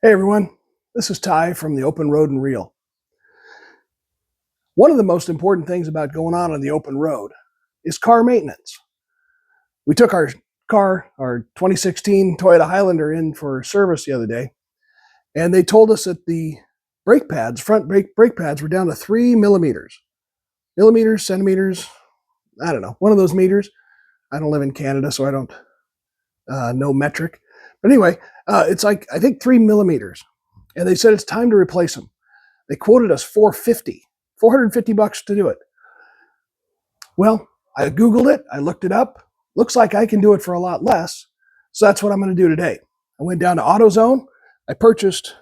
Hey everyone, this is Ty from the Open Road and Reel. One of the most important things about going on the open road is car maintenance. We took our car, our 2016 Toyota Highlander, in for service the other day, and they told us that the brake pads, front brake pads, were down to 3 millimeters. Millimeters, centimeters, I don't know, one of those meters. I don't live in Canada, so I don't know metric. But anyway, it's like, I think 3 millimeters. And they said it's time to replace them. They quoted us $450 to do it. Well, I Googled it. I looked it up. Looks like I can do it for a lot less. So that's what I'm going to do today. I went down to AutoZone. I purchased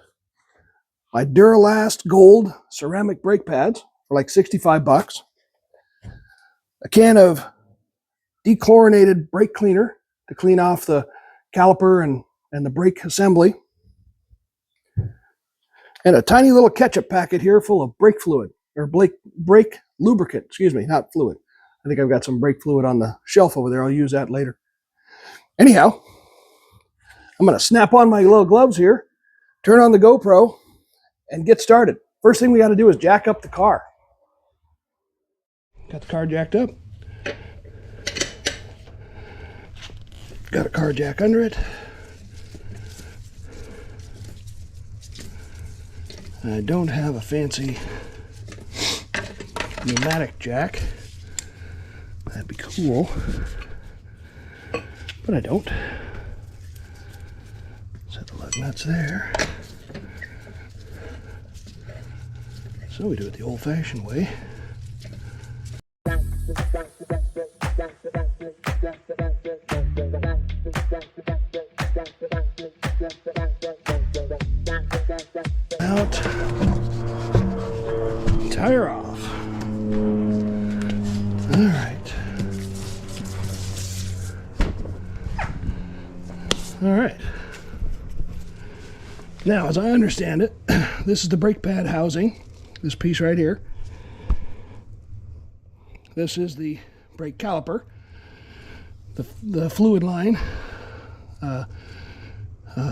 my Duralast Gold ceramic brake pads for like $65. A can of dechlorinated brake cleaner to clean off the caliper and the brake assembly. And a tiny little ketchup packet here full of brake fluid, or brake lubricant, excuse me, not fluid. I think I've got some brake fluid on the shelf over there. I'll use that later. Anyhow, I'm going to snap on my little gloves here, turn on the GoPro, and get started. First thing we got to do is jack up the car. Got the car jacked up. Got a car jack under it. I don't have a fancy pneumatic jack. That'd be cool, but I don't. Set the lug nuts there. So we do it the old-fashioned way. Out, tire off. All right. All right. Now, as I understand it, this is the brake pad housing, this piece right here. This is the brake caliper, the fluid line,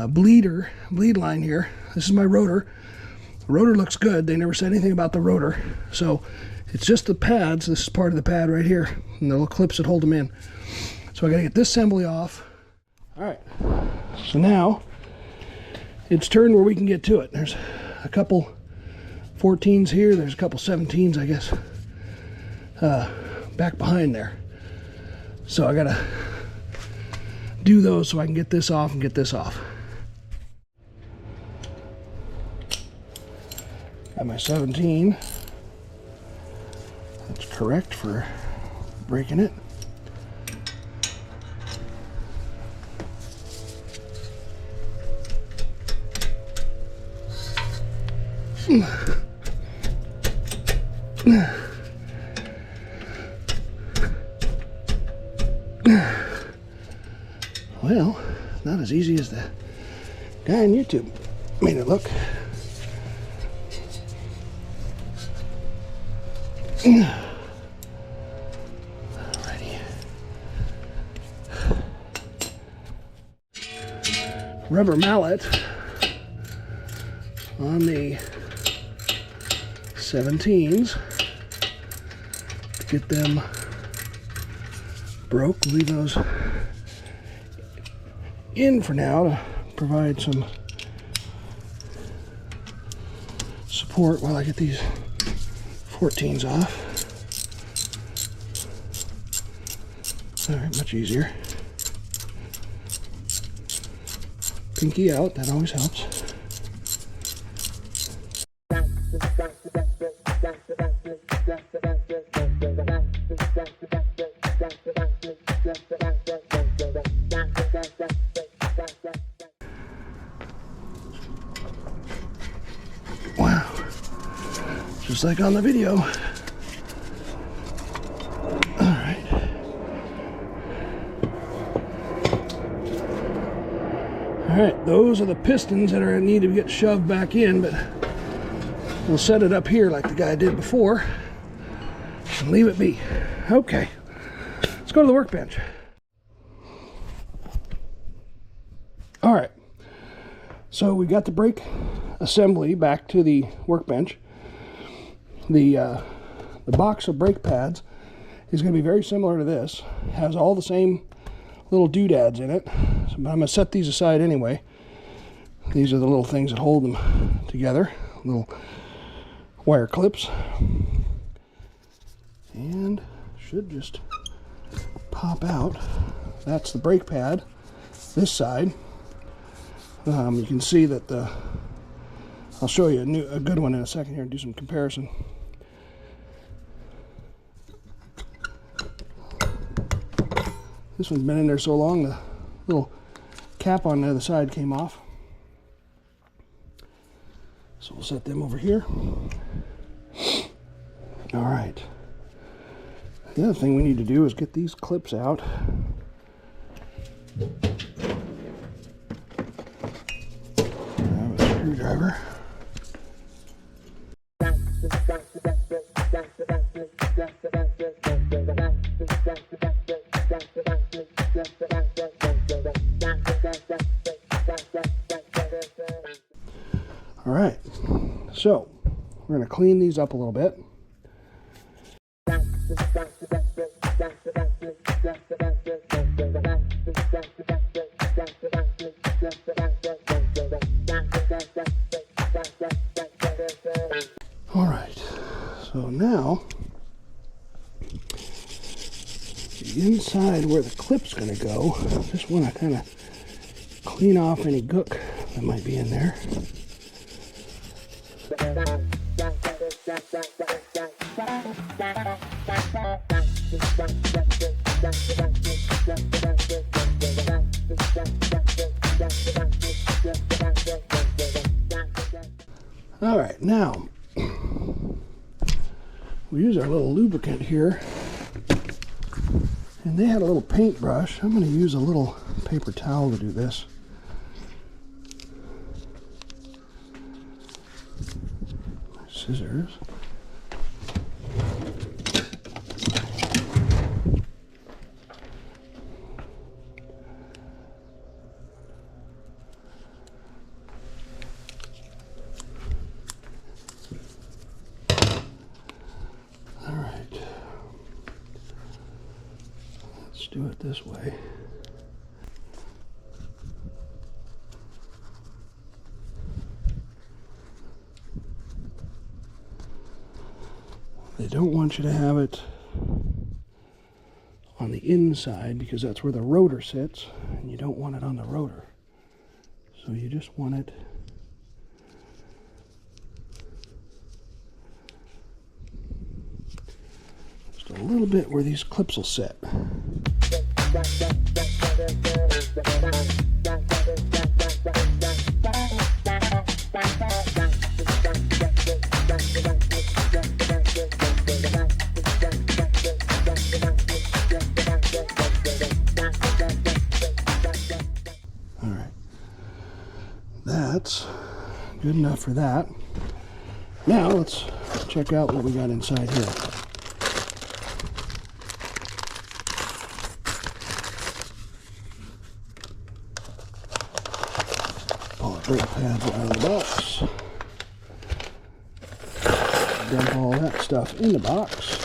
bleed line here. This is my rotor. The rotor looks good. They never said anything about the rotor. So it's just the pads. This is part of the pad right here, and the little clips that hold them in. So I gotta get this assembly off. All right, so now it's turned where we can get to it. There's a couple 14s here. There's a couple 17s, I guess, back behind there. So I gotta do those so I can get this off and get this off. Got my 17. That's correct for breaking it. Well, not as easy as the guy on YouTube made it look. Alrighty. Rubber mallet on the 17s to get them broke. Leave those in for now to provide some support while I get these 14s off. Alright, much easier. Pinky out, that always helps. Wow, just like on the video. Alright, those are the pistons that need to get shoved back in, but we'll set it up here like the guy did before and leave it be. Okay, let's go to the workbench. Alright, So we got the brake assembly back to the workbench. The box of brake pads is going to be very similar to this. It has all the same little doodads in it, but I'm going to set these aside anyway. These are the little things that hold them together, little wire clips, and should just pop out. That's the brake pad. This side, you can see that I'll show you a good one in a second here and do some comparison. This one's been in there so long, the little cap on the other side came off. So we'll set them over here. All right. The other thing we need to do is get these clips out. Grab a screwdriver. All right, so we're going to clean these up a little bit. All right, so now the inside where the clip's going to go, just want to kind of clean off any gook that might be in there. All right, now we use our little lubricant here, and they had a little paintbrush. I'm going to use a little paper towel to do this. Scissors. All right. Let's do it this way. They don't want you to have it on the inside because that's where the rotor sits, and you don't want it on the rotor. So you just want it just a little bit where these clips will sit. That's good enough for that. Now let's check out what we got inside here. Pull the brake pads out of the box. Dump all that stuff in the box.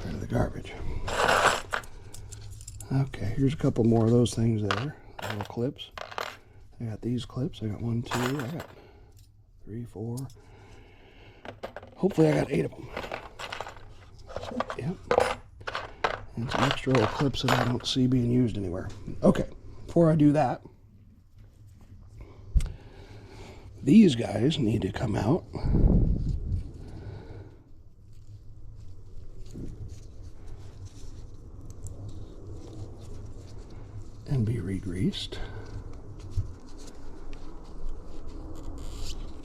Rid of the garbage. Okay, here's a couple more of those things there. Little clips. I got these clips. I got 1, 2, I got 3, 4. Hopefully I got 8 of them. Yep. And some extra little clips that I don't see being used anywhere. Okay, before I do that, these guys need to come out. And be re-greased.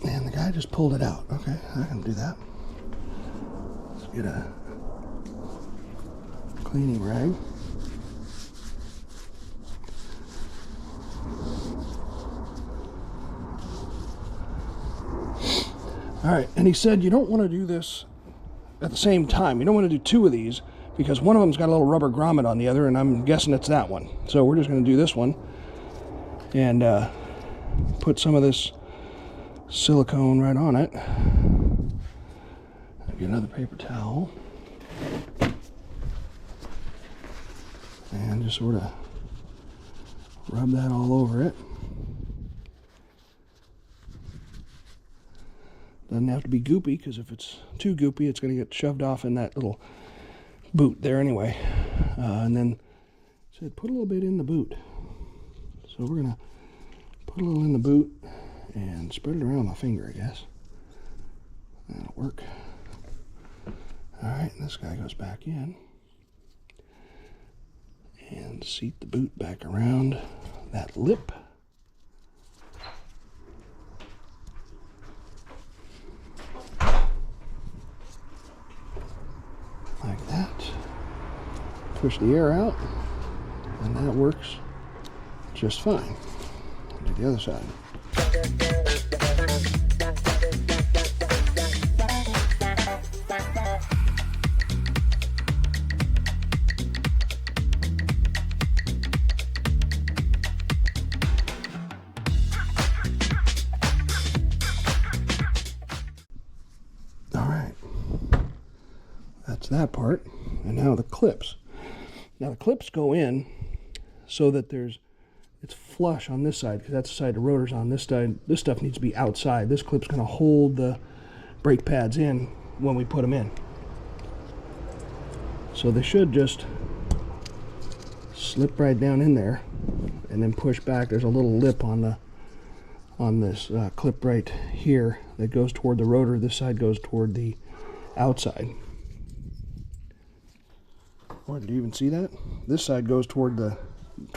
And the guy just pulled it out. Okay, I can do that. Let's get a cleaning rag. All right, and he said you don't want to do this at the same time. You don't want to do 2 of these because one of them's got a little rubber grommet on the other, and I'm guessing it's that one. So we're just going to do this one. And put some of this silicone right on it. Get another paper towel and just sort of rub that all over it. Doesn't have to be goopy, because if it's too goopy, it's going to get shoved off in that little boot there anyway. And then said put a little bit in the boot. So we're going to put a little in the boot and spread it around my finger, I guess. That'll work. Alright, this guy goes back in. And seat the boot back around that lip. Like that. Push the air out, and that works just fine. Do the other side. That's that part. And now the clips. Now the clips go in so that it's flush on this side, because that's the side the rotor's on. This side, this stuff needs to be outside. This clip's going to hold the brake pads in when we put them in. So they should just slip right down in there and then push back. There's a little lip on this clip right here that goes toward the rotor. This side goes toward the outside. Boy, did you even see that? This side goes toward the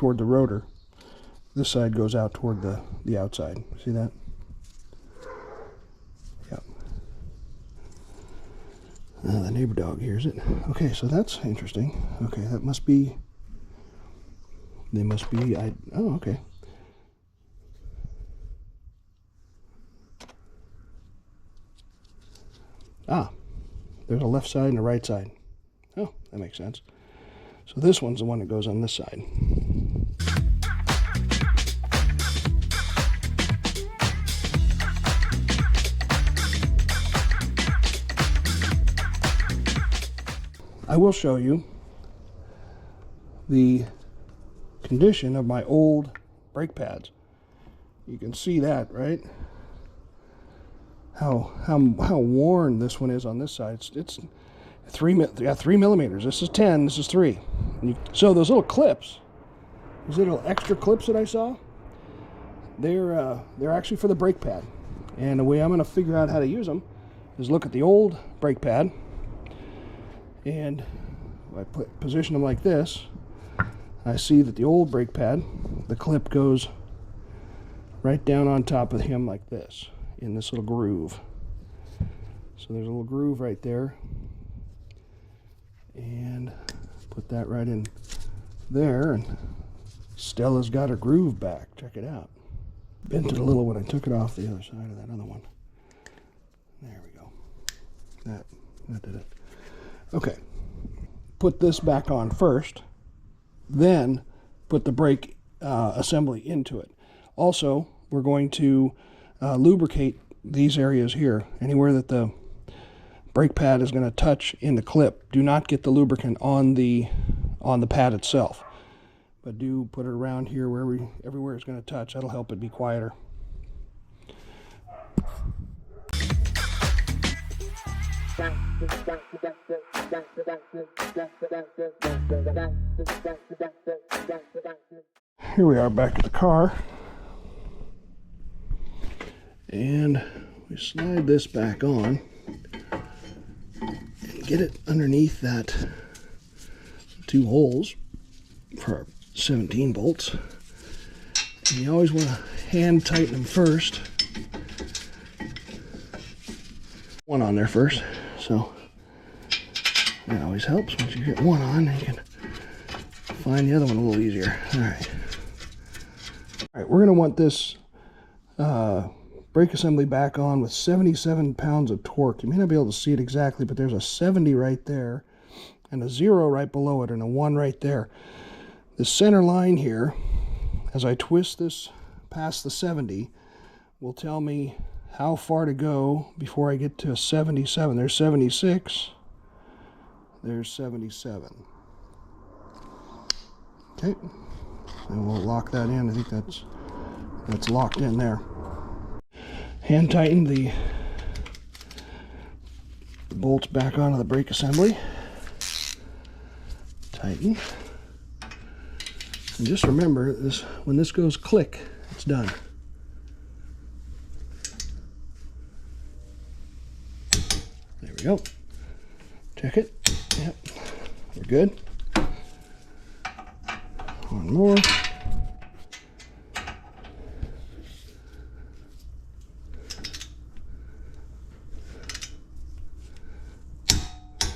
rotor. This side goes out toward the outside. See that? Yep. The neighbor dog hears it. Okay, so that's interesting. Okay, that must be. They must be. Oh, okay. Ah, there's a left side and a right side. Oh, that makes sense. So this one's the one that goes on this side. I will show you the condition of my old brake pads. You can see that, right? How worn this one is on this side. It's 3 millimeters. This is 10. This is 3. So those little clips, those little extra clips that I saw, they're actually for the brake pad. And the way I'm going to figure out how to use them is look at the old brake pad, and I position them like this. I see that the old brake pad, the clip goes right down on top of him like this, in this little groove. So there's a little groove right there. And put that right in there, and Stella's got her groove back. Check it out. Bent it a little when I took it off the other side of that other one. There we go. That did it. Okay. Put this back on first, then put the brake assembly into it. Also, we're going to lubricate these areas here. Anywhere that the brake pad is going to touch in the clip, do not get the lubricant on the pad itself, but do put it around here everywhere it's going to touch. That'll help it be quieter. Here we are back at the car, and we slide this back on and get it underneath that 2 holes for our 17 bolts. And you always want to hand tighten them first. One on there first, so that always helps. Once you get one on, you can find the other one a little easier. All right, we're going to want this brake assembly back on with 77 pounds of torque. You may not be able to see it exactly, but there's a 70 right there, and a 0 right below it, and a 1 right there. The center line here, as I twist this past the 70 will tell me how far to go before I get to 77. There's 76. There's 77. Okay, and we'll lock that in. I think that's locked in there. Hand tighten the bolts back onto the brake assembly. Tighten. And just remember, this when this goes click, it's done. There we go. Check it. Yep. We're good. One more.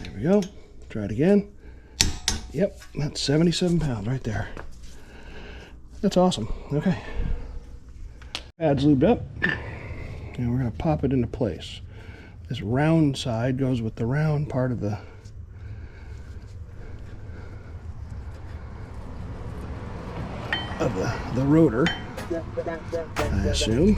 There we go. Try it again. Yep, that's 77 pounds right there. That's awesome. Okay. Pad's lubed up. And we're going to pop it into place. This round side goes with the round part of the rotor, I assume.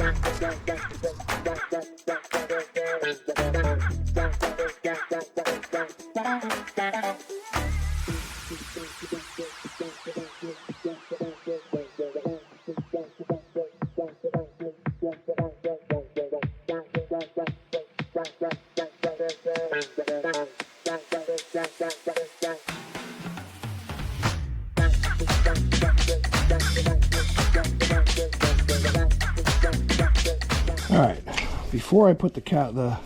Alright, before I put the caliper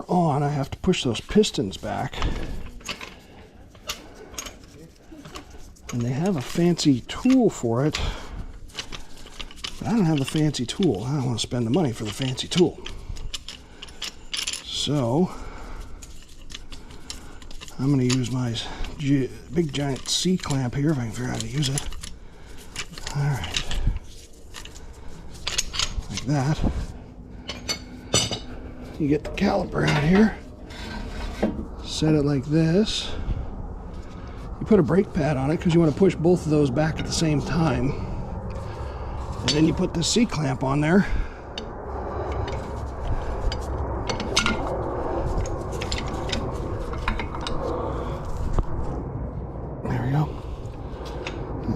on, I have to push those pistons back. And they have a fancy tool for it, but I don't have the fancy tool. I don't want to spend the money for the fancy tool. So, I'm going to use my big giant C-clamp here, if I can figure out how to use it. Alright. Like that. You get the caliper out here, set it like this. You put a brake pad on it because you want to push both of those back at the same time. And then you put the C-clamp on there. There we go.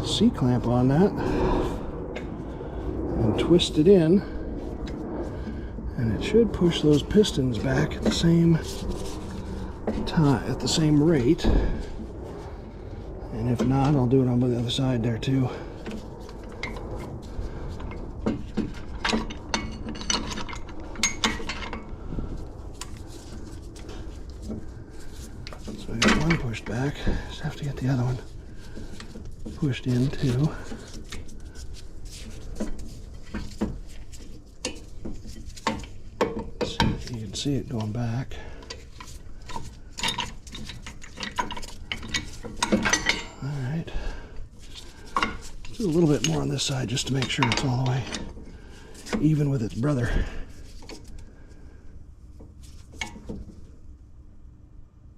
The C-clamp on that. And twist it in. And it should push those pistons back at the same time, at the same rate. And if not, I'll do it on the other side there too. So I got one pushed back. Just have to get the other one pushed in too. So you can see it going back. Alright. Do a little bit more on this side just to make sure it's all the way even with its brother.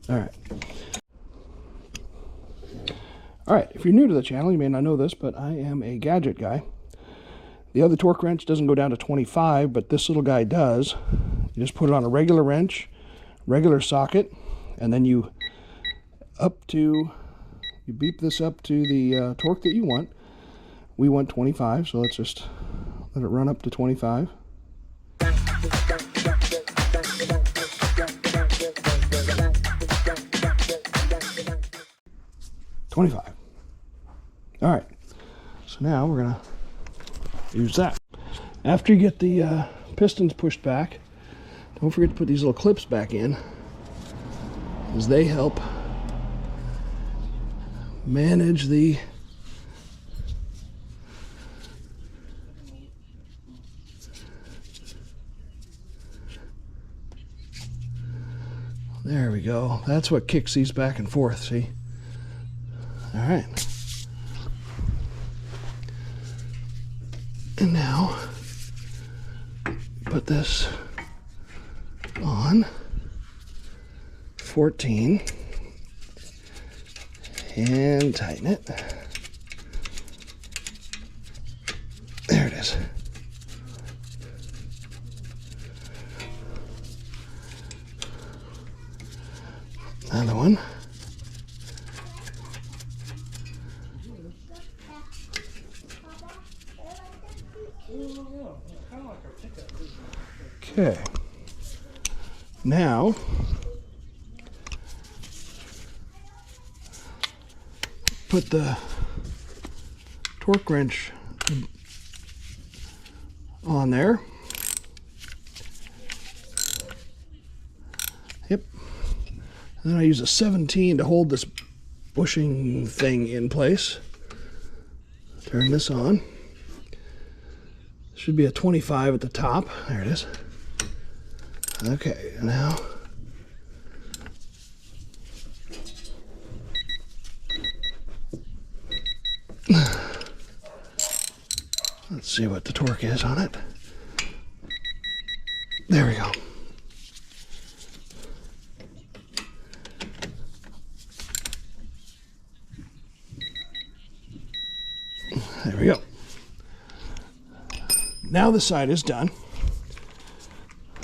Alright. Alright, if you're new to the channel, you may not know this, but I am a gadget guy. The other torque wrench doesn't go down to 25, but this little guy does. You just put it on a regular wrench, regular socket, and then you beep this up to the torque that you want. We want 25, so let's just let it run up to 25. 25. All right, so now we're gonna use that. After you get the pistons pushed back, don't forget to put these little clips back in, as they help manage the there we go. That's what kicks these back and forth, see? All right. And now put this on 14 and tighten it. is. Another one. Okay. Now, put the torque wrench on there. Yep. And then I use a 17 to hold this bushing thing in place. Turn this on. Should be a 25 at the top. There it is. Okay, now let's see what the torque is on it. There we go. There we go. Now the side is done.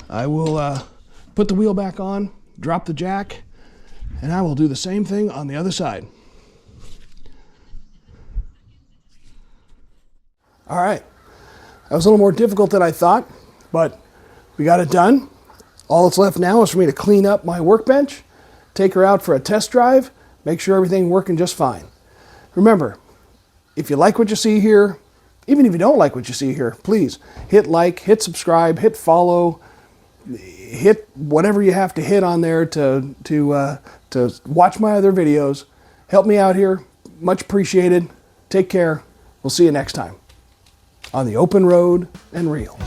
I will put the wheel back on, drop the jack, and I will do the same thing on the other side. All right, that was a little more difficult than I thought, but we got it done. All that's left now is for me to clean up my workbench, take her out for a test drive, make sure everything's working just fine. Remember, if you like what you see here, even if you don't like what you see here, please hit like, hit subscribe, hit follow, hit whatever you have to hit on there to watch my other videos. Help me out here. Much appreciated. Take care. We'll see you next time on the open road and reel.